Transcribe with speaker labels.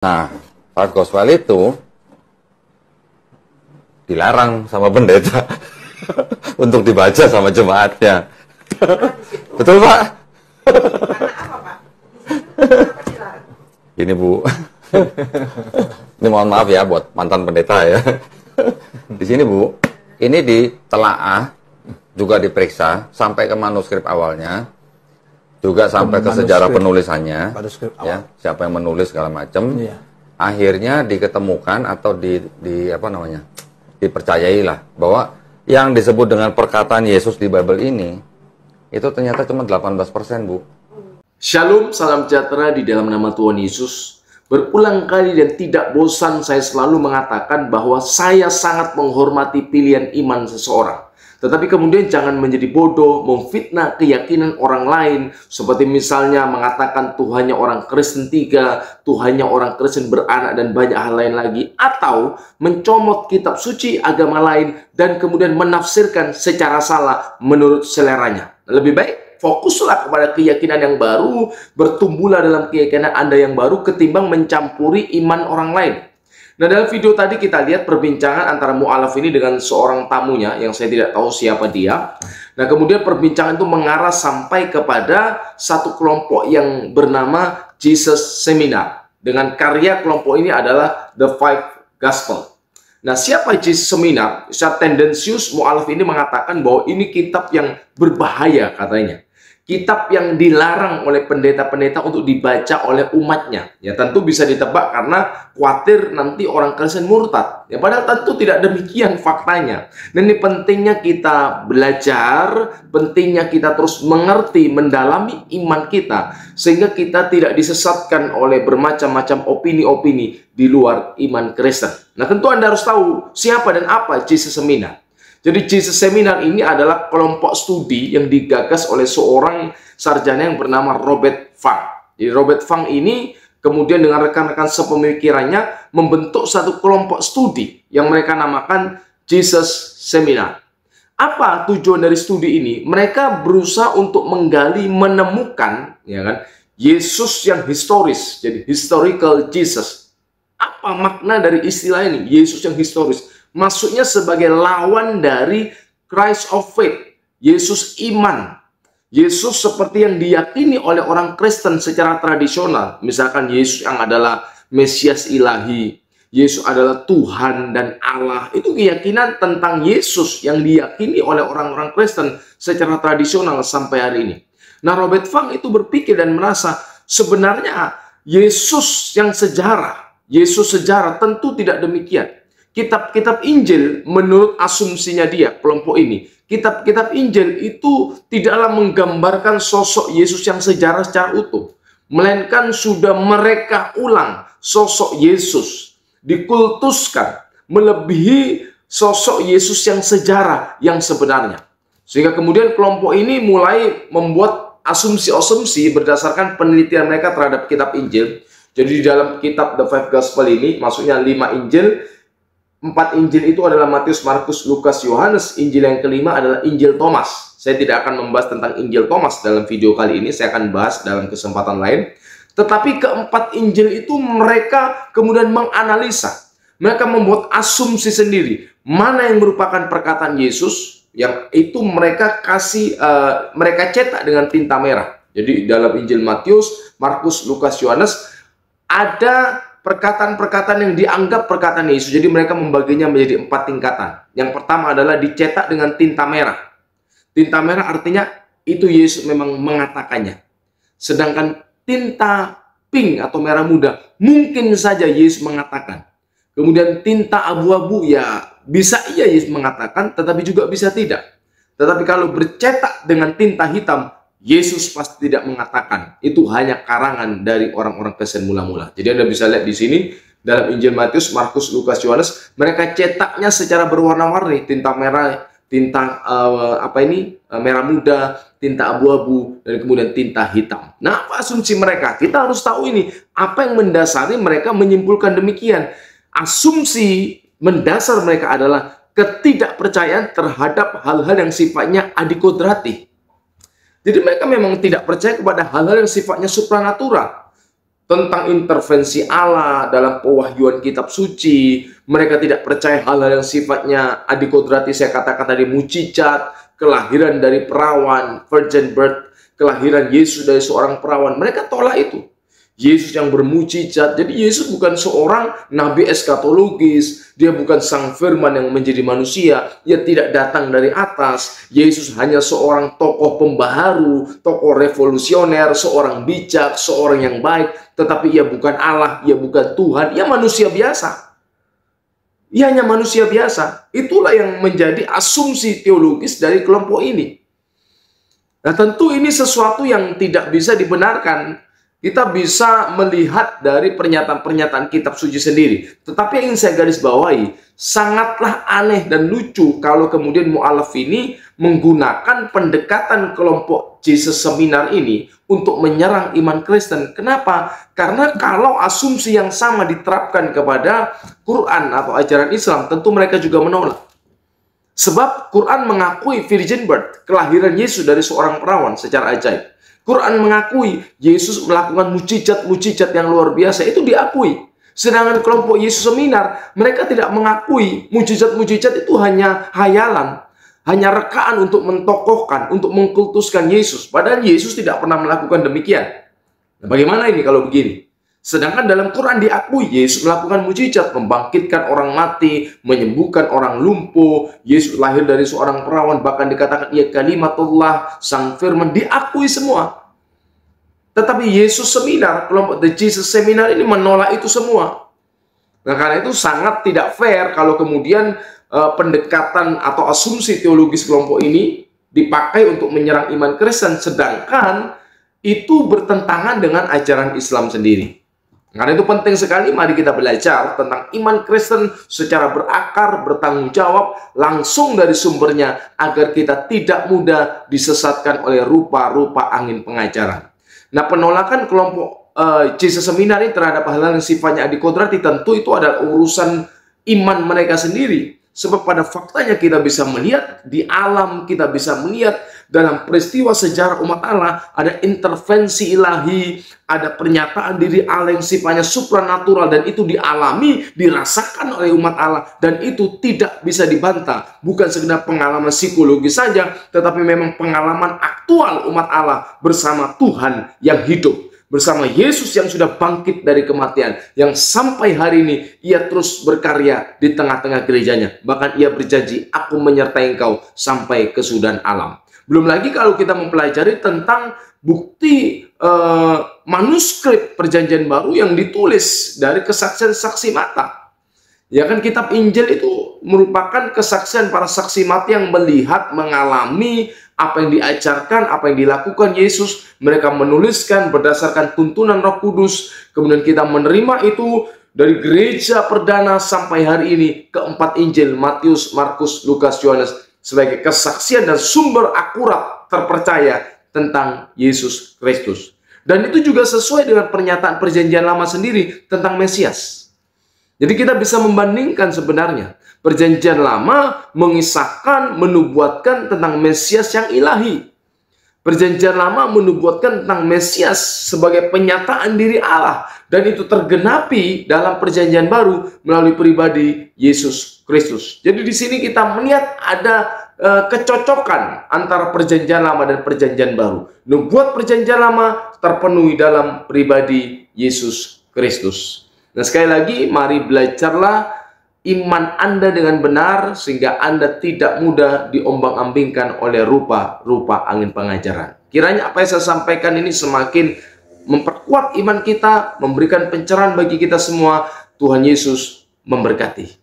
Speaker 1: Nah, Five Gospel itu dilarang sama pendeta untuk dibaca sama jemaatnya. Betul, Pak?
Speaker 2: Karena apa, Pak? Kenapa dilarang?
Speaker 1: Gini, Bu. Ini mohon maaf ya buat mantan pendeta ya. Di sini, Bu, ini ditelaah, juga diperiksa sampai ke manuskrip awalnya, juga sampai ke sejarah penulisannya, ya, siapa yang menulis segala macam. Iya. Akhirnya diketemukan atau dipercayailah bahwa yang disebut dengan perkataan Yesus di Bible ini itu ternyata cuma 18%, Bu.
Speaker 3: Shalom, salam sejahtera di dalam nama Tuhan Yesus. Berulang kali dan tidak bosan saya selalu mengatakan bahwa saya sangat menghormati pilihan iman seseorang. Tetapi kemudian jangan menjadi bodoh, memfitnah keyakinan orang lain. Seperti misalnya mengatakan Tuhannya orang Kristen 3, Tuhannya orang Kristen beranak, dan banyak hal lain lagi. Atau mencomot kitab suci agama lain dan kemudian menafsirkan secara salah menurut seleranya. Lebih baik fokuslah kepada keyakinan yang baru, bertumbuhlah dalam keyakinan Anda yang baru ketimbang mencampuri iman orang lain. Nah, dalam video tadi kita lihat perbincangan antara mu'alaf ini dengan seorang tamunya yang saya tidak tahu siapa dia. Nah, kemudian perbincangan itu mengarah sampai kepada satu kelompok yang bernama Jesus Seminar. Dengan karya kelompok ini adalah The Five Gospel. Nah, siapa Jesus Seminar? Secara tendensius mu'alaf ini mengatakan bahwa ini kitab yang berbahaya katanya. Kitab yang dilarang oleh pendeta-pendeta untuk dibaca oleh umatnya. Ya, tentu bisa ditebak karena khawatir nanti orang Kristen murtad. Ya, padahal tentu tidak demikian faktanya. Dan ini pentingnya kita belajar, pentingnya kita terus mengerti, mendalami iman kita, sehingga kita tidak disesatkan oleh bermacam-macam opini-opini di luar iman Kristen. Nah, tentu Anda harus tahu siapa dan apa Jesus Seminar. Jadi Jesus Seminar ini adalah kelompok studi yang digagas oleh seorang sarjana yang bernama Robert Fung. Jadi Robert Fung ini kemudian dengan rekan-rekan sepemikirannya membentuk satu kelompok studi yang mereka namakan Jesus Seminar. Apa tujuan dari studi ini? Mereka berusaha untuk menggali, menemukan, ya kan, Yesus yang historis, jadi historical Jesus. Apa makna dari istilah ini, Yesus yang historis? Maksudnya sebagai lawan dari Christ of Faith, Yesus iman. Yesus seperti yang diyakini oleh orang Kristen secara tradisional. Misalkan Yesus yang adalah Mesias ilahi, Yesus adalah Tuhan dan Allah. Itu keyakinan tentang Yesus yang diyakini oleh orang-orang Kristen secara tradisional sampai hari ini. Nah, Robert Fung itu berpikir dan merasa sebenarnya Yesus yang sejarah, Yesus sejarah tentu tidak demikian. Kitab-kitab Injil menurut asumsinya dia, kelompok ini, kitab-kitab Injil itu tidaklah menggambarkan sosok Yesus yang sejarah secara utuh, melainkan sudah mereka ulang sosok Yesus, dikultuskan melebihi sosok Yesus yang sejarah yang sebenarnya. Sehingga kemudian kelompok ini mulai membuat asumsi-asumsi berdasarkan penelitian mereka terhadap kitab Injil. Jadi di dalam kitab The Five Gospel ini, maksudnya 5 Injil, 4 Injil itu adalah Matius, Markus, Lukas, Yohanes. Injil yang kelima adalah Injil Thomas. Saya tidak akan membahas tentang Injil Thomas dalam video kali ini. Saya akan bahas dalam kesempatan lain. Tetapi keempat Injil itu mereka kemudian menganalisa. Mereka membuat asumsi sendiri. Mana yang merupakan perkataan Yesus, yang itu mereka mereka cetak dengan tinta merah. Jadi dalam Injil Matius, Markus, Lukas, Yohanes ada perkataan-perkataan yang dianggap perkataan Yesus. Jadi mereka membaginya menjadi 4 tingkatan. Yang pertama adalah dicetak dengan tinta merah. Tinta merah artinya itu Yesus memang mengatakannya. Sedangkan tinta pink atau merah muda mungkin saja Yesus mengatakan. Kemudian tinta abu-abu ya bisa iya Yesus mengatakan, tetapi juga bisa tidak. Tetapi kalau bercetak dengan tinta hitam, Yesus pasti tidak mengatakan. Itu hanya karangan dari orang-orang Kristen mula-mula. Jadi Anda bisa lihat di sini dalam Injil Matius, Markus, Lukas, Yohanes, mereka cetaknya secara berwarna-warni, tinta merah, tinta merah muda, tinta abu-abu, dan kemudian tinta hitam. Nah, apa asumsi mereka? Kita harus tahu ini. Apa yang mendasari mereka menyimpulkan demikian? Asumsi mendasar mereka adalah ketidakpercayaan terhadap hal-hal yang sifatnya adikodrati. Jadi mereka memang tidak percaya kepada hal-hal yang sifatnya supranatural. tentang intervensi Allah dalam pewahyuan kitab suci. Mereka tidak percaya hal-hal yang sifatnya adikodrati, saya katakan tadi, mujizat, kelahiran dari perawan, virgin birth, kelahiran Yesus dari seorang perawan. Mereka tolak itu. Yesus yang bermujizat. Jadi Yesus bukan seorang nabi eskatologis. Dia bukan sang firman yang menjadi manusia. Dia tidak datang dari atas. Yesus hanya seorang tokoh pembaharu, tokoh revolusioner, seorang bijak, seorang yang baik. Tetapi ia bukan Allah, ia bukan Tuhan. Ia manusia biasa. Ia hanya manusia biasa. Itulah yang menjadi asumsi teologis dari kelompok ini. Nah, tentu ini sesuatu yang tidak bisa dibenarkan. Kita bisa melihat dari pernyataan-pernyataan kitab suci sendiri. Tetapi yang ingin saya garis bawahi, sangatlah aneh dan lucu kalau kemudian mu'alaf ini menggunakan pendekatan kelompok Jesus Seminar ini untuk menyerang iman Kristen. Kenapa? Karena kalau asumsi yang sama diterapkan kepada Quran atau ajaran Islam, tentu mereka juga menolak. Sebab Quran mengakui virgin birth, kelahiran Yesus dari seorang perawan secara ajaib. Quran mengakui Yesus melakukan mujizat-mujizat yang luar biasa, itu diakui. Sedangkan kelompok Yesus Seminar, mereka tidak mengakui mujizat-mujizat itu hanya hayalan, hanya rekaan untuk mentokohkan, untuk mengkultuskan Yesus. Padahal Yesus tidak pernah melakukan demikian. Nah, bagaimana ini kalau begini? Sedangkan dalam Quran diakui Yesus melakukan mujizat, membangkitkan orang mati, menyembuhkan orang lumpuh. Yesus lahir dari seorang perawan, bahkan dikatakan ia kalimatullah, sang firman, diakui semua. Tetapi Yesus Seminar, kelompok The Jesus Seminar ini menolak itu semua. Nah, karena itu sangat tidak fair kalau kemudian pendekatan atau asumsi teologis kelompok ini dipakai untuk menyerang iman Kristen, sedangkan itu bertentangan dengan ajaran Islam sendiri. Karena itu penting sekali, mari kita belajar tentang iman Kristen secara berakar, bertanggung jawab, langsung dari sumbernya, agar kita tidak mudah disesatkan oleh rupa-rupa angin pengajaran. Nah, penolakan kelompok Jesus Seminar ini terhadap hal-hal yang sifatnya adikodrati, tentu itu adalah urusan iman mereka sendiri. Sebab pada faktanya kita bisa melihat di alam, kita bisa melihat dalam peristiwa sejarah umat Allah, ada intervensi ilahi, ada pernyataan diri Allah yang sifatnya supranatural, dan itu dialami, dirasakan oleh umat Allah, dan itu tidak bisa dibantah. Bukan sekedar pengalaman psikologis saja, tetapi memang pengalaman aktual umat Allah bersama Tuhan yang hidup, bersama Yesus yang sudah bangkit dari kematian, yang sampai hari ini ia terus berkarya di tengah-tengah gerejanya. Bahkan ia berjanji, aku menyertai engkau sampai kesudahan alam. Belum lagi kalau kita mempelajari tentang bukti manuskrip perjanjian baru yang ditulis dari kesaksian saksi mata. Ya kan, kitab Injil itu merupakan kesaksian para saksi mata yang melihat, mengalami apa yang diajarkan, apa yang dilakukan Yesus. Mereka menuliskan berdasarkan tuntunan Roh Kudus. Kemudian kita menerima itu dari gereja perdana sampai hari ini, keempat Injil, Matius, Markus, Lukas, Yohanes, sebagai kesaksian dan sumber akurat terpercaya tentang Yesus Kristus. Dan itu juga sesuai dengan pernyataan perjanjian lama sendiri tentang Mesias. Jadi kita bisa membandingkan sebenarnya. Perjanjian lama mengisahkan, menubuatkan tentang Mesias yang ilahi. Perjanjian lama menubuatkan tentang Mesias sebagai penyataan diri Allah. Dan itu tergenapi dalam perjanjian baru melalui pribadi Yesus Kristus. Jadi di sini kita melihat ada kecocokan antara perjanjian lama dan perjanjian baru. Nubuat perjanjian lama terpenuhi dalam pribadi Yesus Kristus. Nah, sekali lagi, mari belajarlah iman Anda dengan benar, sehingga Anda tidak mudah diombang-ambingkan oleh rupa-rupa angin pengajaran. Kiranya apa yang saya sampaikan ini semakin memperkuat iman kita, memberikan pencerahan bagi kita semua. Tuhan Yesus memberkati.